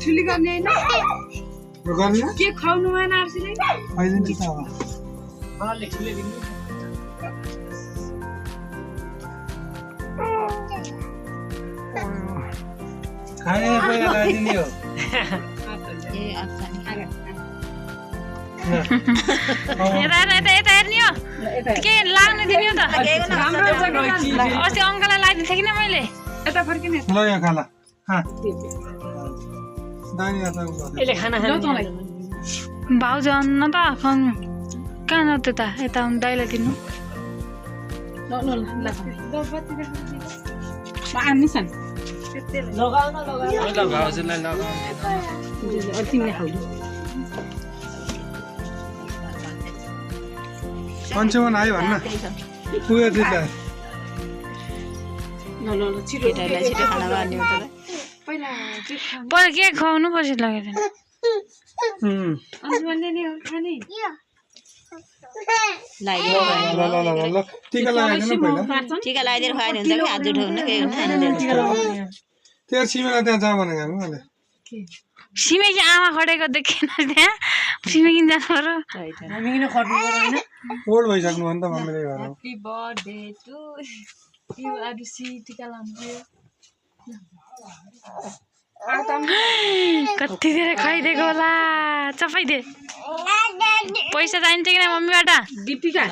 ठुली गर्ने हैन गर्ने के खाउनु भएन आर्सीले खाइदिन्छ त अब मलाई ठुले दिनु खाने पहिला लगाइदिने हो यता हेर्ने हो के लाग्नु दिने हो त अस्ति अङ्कललाई लगाइदिएको थिएँ कि मैले यता फर्किने ल यहाँ खाला दानी यसले खाना खाने भाउजू अन्न त खुवाउनु कहाँ न त्यता यता दाइलाई दिनु आनिसन लगाउन भाउजूलाई लगाउनु तिमीले खाऊ पञ्चमन आयो भन्न पुग्यो त्यता ल छिटो खाना गर्ने हो त पहिला के खुवाउनु पर्छ लगाइदिनु ल टिका लगाइदिनु पहिला टिका लगाइदिएर खुवायो भने हुन्छ कि हात जुठो हुन्न केही हुन्न तेरो सिमेला त्यहाँ जा भनेको हामी मैले सिमेकी आमा खटेको देखेन त्यहाँ सिमेकी जानु पर्यो हामी किन खट्नु पर्यो होइन ओल्ड भइसक्नु भने त मम्मीले घर ह्यापी बर्थडे टु यु आरुसी टिका लाउनु कति धेरै खुवाइदिएको होला चपाइदे पैसा चाहिन्छ कि मम्मीबाट दीपिका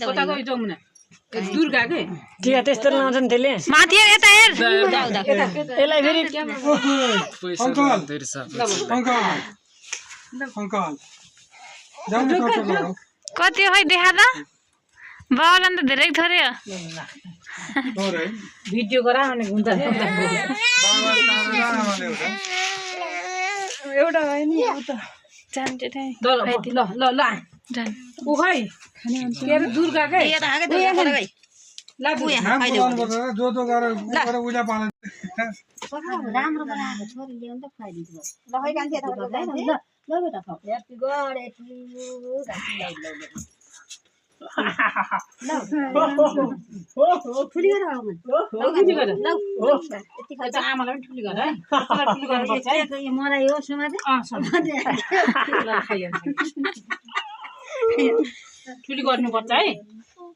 कता गयो जमुना दुर्गा के टिका त्यस्तो लाउँछ नि त्यसले माथि हेर यता हेर यसलाई फेरि अङ्कल जानु टोटो लगाऊ कति हो देखा त बाबालाई त धेरै थोरै हो भिडियो गरा भने हुन्छ एउटा भयो नि जान्छ ल ऊ खै के अरे दुर्गा के जो गरेर उला पाला राम्रो बनाएको छोरी ल्याउनु त खुवाइदिन्छु ल खै कान्छे ल बेटा खाऊ ह्यापी बर्थडे टु ठुली गरेर आमालाई पनि ठुली गर मलाई हो ठुली गर्नुपर्छ है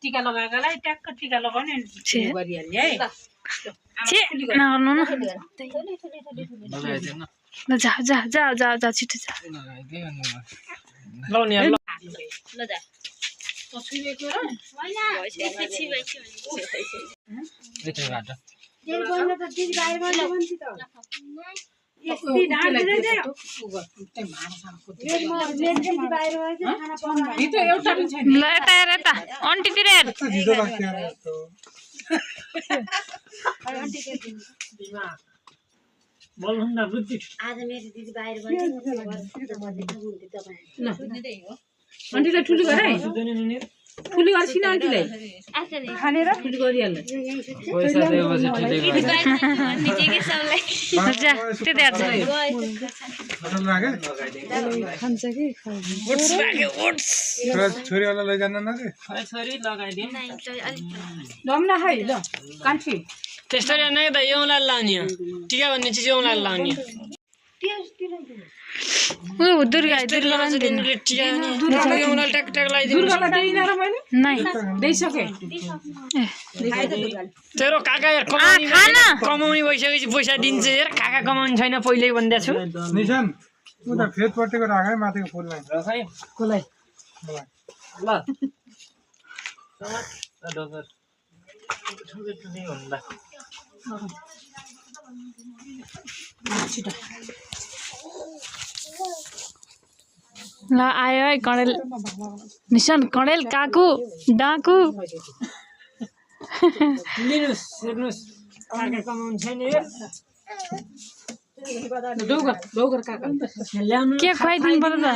टिका लगाएकोलाई ट्याक्क टिका लगाउने गरिहाल्ने है नगर्नु न जा छिटो जा लाउने ल जा ल यता हेर यता आन्टीतिर हेर आज मेरो दिदी बाहिर आन्टीलाई ठुली गर है ठुली गर्छिन आन्टीलाई खानेर ठुली गरिहाल्नु छोरीवाला लैजानु न कि छोरी लगाइदिउँ न है ल कान्छी त्यस्तै नै त एउलाई लाउने हो टिका भन्ने चिज एउलाई लाउने दुर्गा तेरो काका कमाउने भइसकेपछि पैसा दिन्छ यार काका कमाउने छैन पहिल्यै भन्दै छु निशान उता फेदपट्टिको राख है माथिको फुललाई कसलाई ल ल आयो है कडेल निशान कडेल काकु डाकु लिनुस् हेर्नुस् काका कमाउने छैन यार डोगर काका के खुवाइदिनु पर्यो त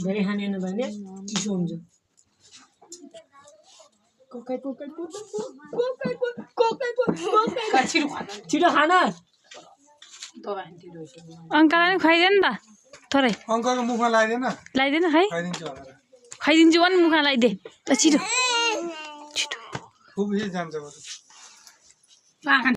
धेरै खाने भने चिसो हुन्छ छिटो खान अङ्कललाई नि खुवाइदियो नि त थोरै अङ्कलको मुखमा लगाइदिएन है खुवाइदिन्छु भने मुखमा लगाइदिए ल छिटो खुब जान्छ आँखा